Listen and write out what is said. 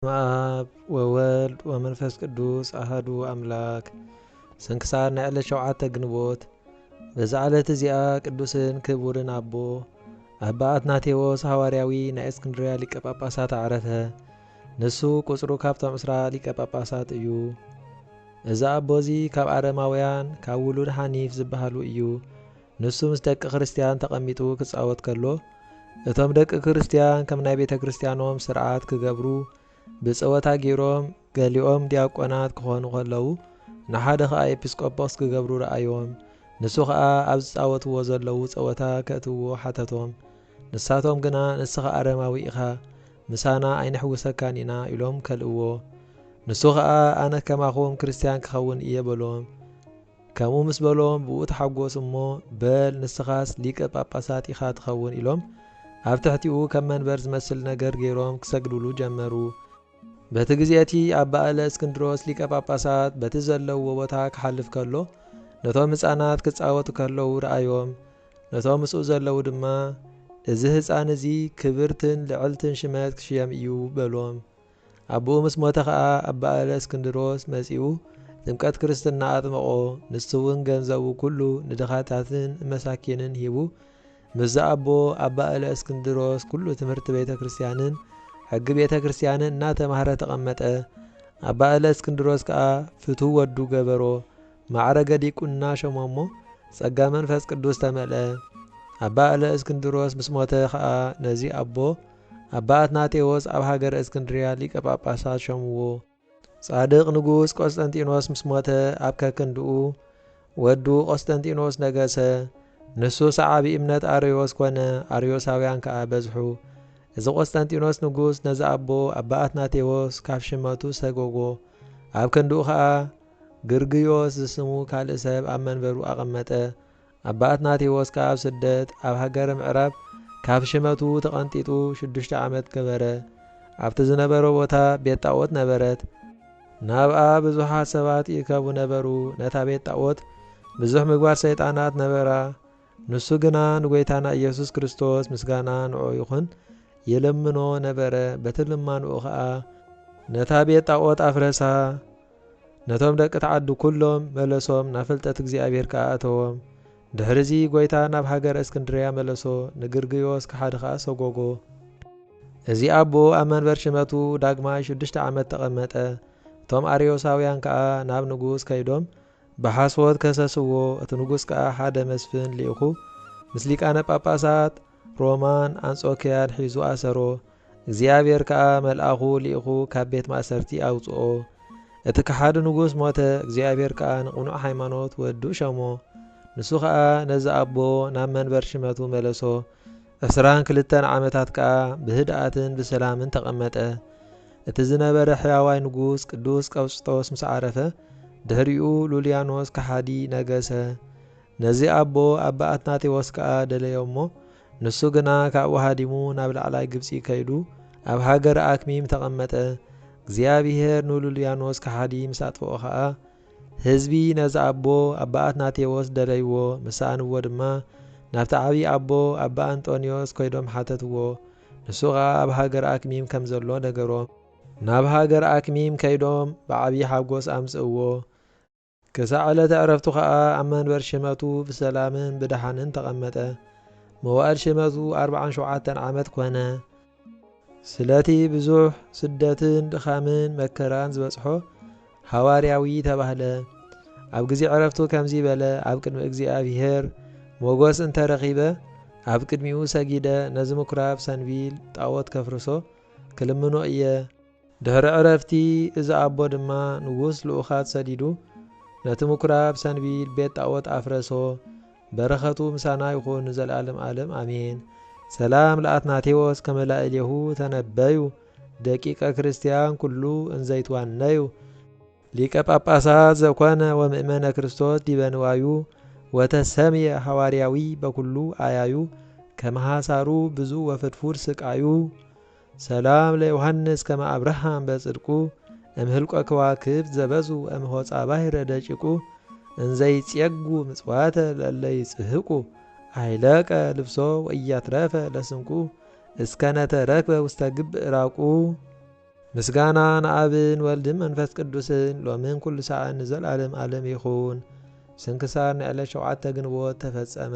አብ ወወልድ ወመንፈስ ቅዱስ አሐዱ አምላክ። ስንክሳር ናይ ዕለት 7 ግንቦት። በዛ ዕለት እዚኣ ቅዱስን ክቡርን አቦ አባ አትናቴዎስ ሐዋርያዊ ናይ እስክንድርያ ሊቀ ጳጳሳት አዕረፈ። ንሱ ቁጽሩ ካብቶም 20 ሊቀ ጳጳሳት እዩ። እዛ አቦዚ ካብ አረማውያን ካብ ውሉድ ሓኒፍ ዝበሃሉ እዩ። ንሱ ምስ ደቂ ክርስቲያን ተቐሚጡ ክጻወት ከሎ እቶም ደቂ ክርስቲያን ከም ናይ ቤተ ክርስቲያኖም ስርዓት ክገብሩ ብፀወታ ገይሮም ገሊኦም ዲያቆናት ክኾኑ ከለዉ ንሓደ ኸዓ ኤጲስቆጶስ ክገብሩ ረኣዮም። ንሱ ኸዓ ኣብ ዝፃወትዎ ዘለዉ ፀወታ ከእትውዎ ሓተቶም። ንሳቶም ግና ንስኻ አረማዊ ኢኻ ምሳና ኣይንሕውሰካን ኢና ኢሎም ከልእዎ። ንሱ ኸዓ ኣነ ከማኹም ክርስቲያን ክኸውን እየ በሎም። ከምኡ ምስ በሎም ብኡ ተሓጐስ እሞ በል ንስኻስ ሊቀ ጳጳሳት ኢኻ ትኸውን ኢሎም ኣብ ትሕቲኡ ከም መንበር ዝመስል ነገር ገይሮም ክሰግድሉ ጀመሩ። በቲ ግዜቲ ኣባ እለእስክንድሮስ ሊቀ ጳጳሳት በቲ ዘለውዎ ቦታ ክሓልፍ ከሎ ነቶም ህፃናት ክጻወቱ ከለዉ ረኣዮም። ነቶም ምስኡ ዘለዉ ድማ እዚ ህፃን እዚ ክብርትን ልዕልትን ሽመት ክሽየም እዩ በሎም። ኣቦኡ ምስ ሞተ ኸዓ ኣባ እለእስክንድሮስ መጺኡ ጥምቀት ክርስትና ኣጥምቖ። ንሱ እውን ገንዘቡ ኩሉ ንድኻታትን መሳኪንን ሂቡ ምዛ ኣቦ ኣባ እለእስክንድሮስ ኩሉ ትምህርቲ ቤተ ክርስቲያንን ሕጊ ቤተ ክርስቲያንን እናተማህረ ተቐመጠ። ኣባ እለእስክንድሮስ ከዓ ፍትው ወዱ ገበሮ። ማዕረገ ዲቁና ሸሞሞ ጸጋ መንፈስ ቅዱስ ተመልአ። ኣባ እለእስክንድሮስ ምስ ሞተ ከዓ ነዚ ኣቦ ኣባ አትናቴዎስ ኣብ ሃገረ እስክንድርያ ሊቀ ጳጳሳት ሸምዎ። ጻድቕ ንጉስ ቆስጠንጢኖስ ምስ ሞተ ኣብ ከክንድኡ ወዱ ቆስጠንጢኖስ ነገሰ። ንሱ ሰዓቢ እምነት አርዮስ ኮነ። አርዮሳውያን ከዓ በዝሑ። እዚ ቆስጠንጢኖስ ንጉስ ነዚ ኣቦ ኣባ አትናቴዎስ ካብ ሽመቱ ሰጎጎ። ኣብ ክንድኡ ኸዓ ግርግዮስ ዝስሙ ካልእ ሰብ ኣብ መንበሩ ኣቐመጠ። ኣባ አትናቴዎስ ከዓ ኣብ ስደት ኣብ ሃገረ ምዕራብ ካብ ሽመቱ ተቐንጢጡ 6 ዓመት ገበረ። ኣብቲ ዝነበረ ቦታ ቤት ጣዖት ነበረት። ናብኣ ብዙሓት ሰባት ይእከቡ ነበሩ። ነታ ቤት ጣዖት ብዙሕ ምግባር ሰይጣናት ነበራ። ንሱ ግና ንጐይታና ኢየሱስ ክርስቶስ ምስጋና ንዑ ይኹን ይልምኖ ነበረ። በቲ ልማንኡ ኸዓ ነታ ቤት ጣዖት ኣፍረሳ። ነቶም ደቂ ተዓዱ ኩሎም መለሶም ናብ ፍልጠት እግዚኣብሔር ከዓ ኣተዎም። ድሕሪዚ ጐይታ ናብ ሃገረ እስክንድርያ መለሶ። ንግርግዮስ ክሓደ ኸዓ ሰጎጎ። እዚ ኣቦ ኣብ መንበር ሽመቱ ዳግማይ 6 ዓመት ተቐመጠ። እቶም አርዮሳውያን ከዓ ናብ ንጉስ ከይዶም ብሓስወት ከሰስዎ። እቲ ንጉስ ከዓ ሓደ መስፍን ልኢኹ ምስ ሊቃነ ጳጳሳት ሮማን አንጾኪያን ሒዙ ኣሰሮ። እግዚኣብሔር ከዓ መልኣኹ ልኢኹ ካብ ቤት ማእሰርቲ ኣውፅኦ። እቲ ከሓዲ ንጉስ ሞተ። እግዚኣብሔር ከዓ ንቕኑዕ ሃይማኖት ወዱ ሸሞ። ንሱ ከዓ ነዚ ኣቦ ናብ መንበር ሽመቱ መለሶ። 22 ዓመታት ከዓ ብህድኣትን ብሰላምን ተቐመጠ። እቲ ዝነበረ ሕያዋይ ንጉስ ቅዱስ ቀውስጦስ ምስ ዓረፈ ድሕሪኡ ሉልያኖስ ከሓዲ ነገሰ። ነዚ ኣቦ ኣባ አትናቴዎስ ከዓ ደለዮ እሞ ንሱ ግና ካብኡ ሃዲሙ ናብ ላዕላይ ግብፂ ከይዱ ኣብ ሃገረ ኣክሚም ተቐመጠ። እግዚኣብሔር ንሉልያኖስ ከሓዲ ምስ ኣጥፍኦ ኸዓ ህዝቢ ነዚ ኣቦ ኣባ አትናቴዎስ ደለይዎ። ምሳኣንዎ ድማ ናብቲ ዓብዪ ኣቦ ኣባ አንጦንዮስ ከይዶም ሓተትዎ። ንሱ ኸዓ ኣብ ሃገረ ኣክሚም ከም ዘሎ ነገሮም። ናብ ሃገረ ኣክሚም ከይዶም ብዓብዪ ሓጐስ ኣምጽእዎ። ክሳዕ ዕለተ ዕረፍቱ ኸዓ ኣብ መንበር ሽመቱ ብሰላምን ብድሓንን ተቐመጠ። መዋዕል ሽመቱ 47 ዓመት ኮነ። ስለቲ ብዙሕ ስደትን ድኻምን መከራን ዝበጽሖ ሐዋርያዊ ተባህለ። ኣብ ግዜ ዕረፍቱ ከምዚ በለ። ኣብ ቅድሚ እግዚኣብሔር ሞጎስ እንተረኺበ ኣብ ቅድሚኡ ሰጊደ ነዚ ምኵራብ ሰንቢል ጣዖት ከፍርሶ ክልምኖ እየ። ድሕሪ ዕረፍቲ እዚ ኣቦ ድማ ንጉስ ልኡኻት ሰዲዱ ነቲ ምኵራብ ሰንቢል ቤት ጣዖት ኣፍረሶ። በረኸቱ ምሳና ይኹን ዘለዓለም ዓለም ኣሜን። ሰላም ለአትናቴዎስ ከመላእልየሁ ተነበዩ ደቂቀ ክርስቲያን ኩሉ እንዘይትዋነዩ ሊቀ ጳጳሳት ዘኮነ ወምእመነ ክርስቶስ ዲበንዋዩ ወተሰምየ ሐዋርያዊ በኩሉ አያዩ ከመሃሳሩ ብዙ ወፍድፉድ ስቃዩ ሰላም ለዮሐንስ ከመ አብርሃም በጽድቁ እምህልቆ ከዋክብት ዘበዙ እምሆፃ ባሕረ ደቂቁ እንዘይጽየጉ ምጽዋተ ለለይ ጽህቁ አይለቀ ልብሶ ወእያትረፈ ለስንቁ እስከ ነተረክበ ውስተ ግብእ ራቁ። ምስጋና ንአብን ወልድን መንፈስ ቅዱስን ሎምን ኩሉ ሰዓት ንዘለዓለም ዓለም ይኹን። ስንክሳር ንዕለት 7 ግንቦት ተፈጸመ።